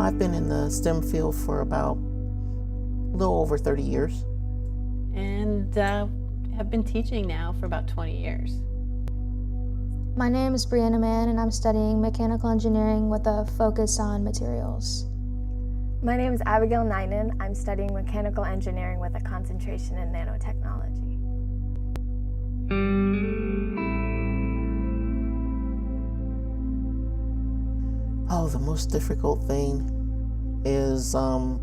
I've been in the STEM field for about a little over 30 years. And have been teaching now for about 20 years. My name is Brianna Mann, and I'm studying mechanical engineering with a focus on materials. My name is Abigail Ninen. I'm studying mechanical engineering with a concentration in nanotechnology. Oh, the most difficult thing is other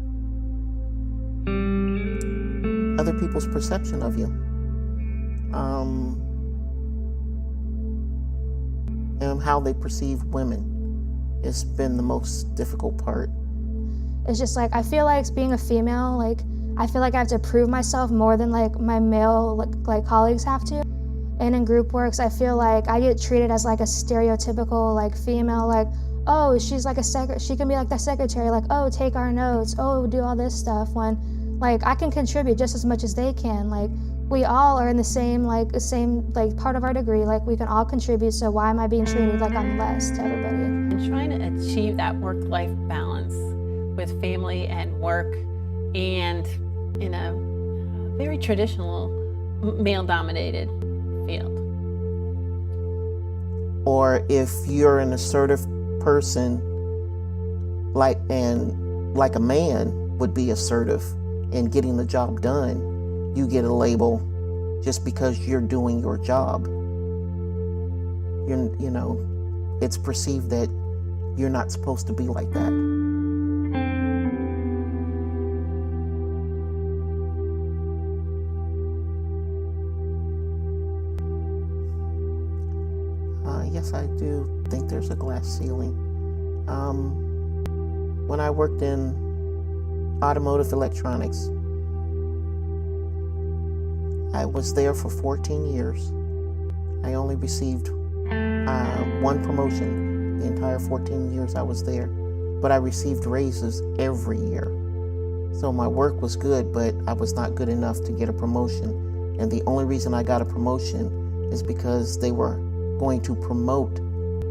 people's perception of you. And how they perceive women. It's been the most difficult part. It's just like, I feel like being a female, like, I feel like I have to prove myself more than like my male like colleagues have to. And in group works, I feel like I get treated as like a stereotypical like female, like, oh, she's like she can be like the secretary, like, oh, take our notes, oh, do all this stuff, when like I can contribute just as much as they can. Like, we all are in the same part of our degree, like we can all contribute, so why am I being treated like I'm less to everybody? And trying to achieve that work-life balance with family and work, and in a very traditional male-dominated field. Or if you're an assertive person, like a man would be assertive in getting the job done, you get a label just because you're doing your job. You know, it's perceived that you're not supposed to be like that. Yes, I do think there's a glass ceiling. When I worked in automotive electronics, I was there for 14 years. I only received one promotion the entire 14 years I was there, but I received raises every year. So my work was good, but I was not good enough to get a promotion. And the only reason I got a promotion is because they were going to promote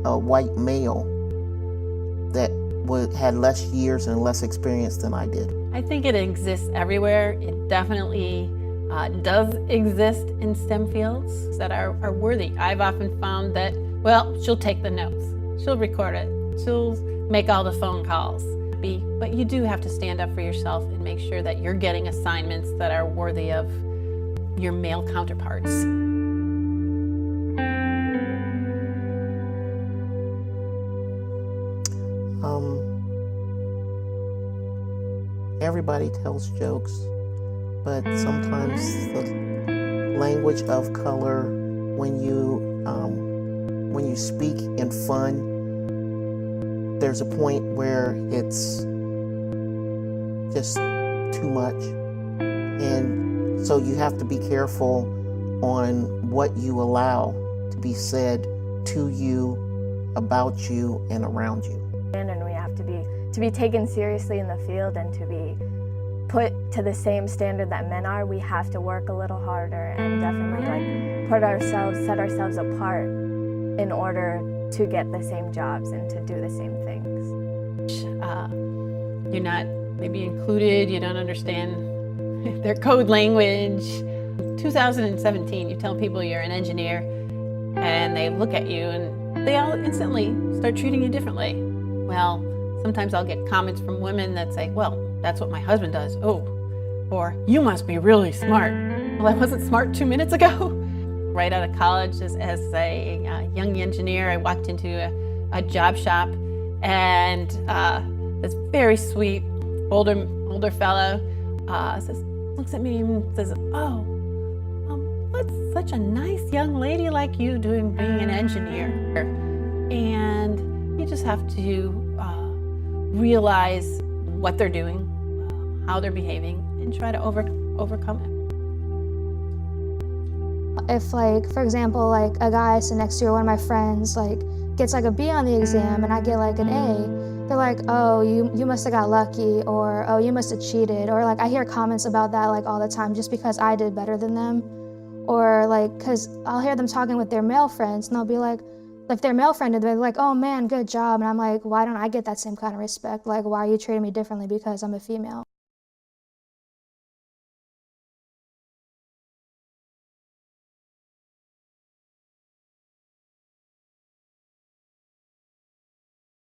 a white male that had less years and less experience than I did. I think it exists everywhere. It definitely does exist in STEM fields that are worthy. I've often found that, well, she'll take the notes, she'll record it, she'll make all the phone calls. But you do have to stand up for yourself and make sure that you're getting assignments that are worthy of your male counterparts. Everybody tells jokes, but sometimes the language of color, when you speak in fun, there's a point where it's just too much. And so you have to be careful on what you allow to be said to you, about you, and around you. And we have to be taken seriously in the field and to be put to the same standard that men are. We have to work a little harder and definitely set ourselves apart in order to get the same jobs and to do the same things. You're not maybe included, you don't understand their code language. 2017, you tell people you're an engineer and they look at you and they all instantly start treating you differently. Well, sometimes I'll get comments from women that say, well, that's what my husband does. Oh, or you must be really smart. Well, I wasn't smart 2 minutes ago. Right out of college as a young engineer, I walked into a job shop, and this very sweet older fellow looks at me and says, oh, what's such a nice young lady like you doing being an engineer? And you just have to realize what they're doing, how they're behaving, and try to overcome it. If, like, for example, like a guy sitting next to one of my friends like gets like a B on the exam and I get like an A, they're like, oh, you must have got lucky, or oh, you must have cheated, or like I hear comments about that like all the time just because I did better than them. Or like, cause I'll hear them talking with their male friends and they'll be like, If they're male friended, they're like, oh man, good job. And I'm like, why don't I get that same kind of respect? Like, why are you treating me differently because I'm a female?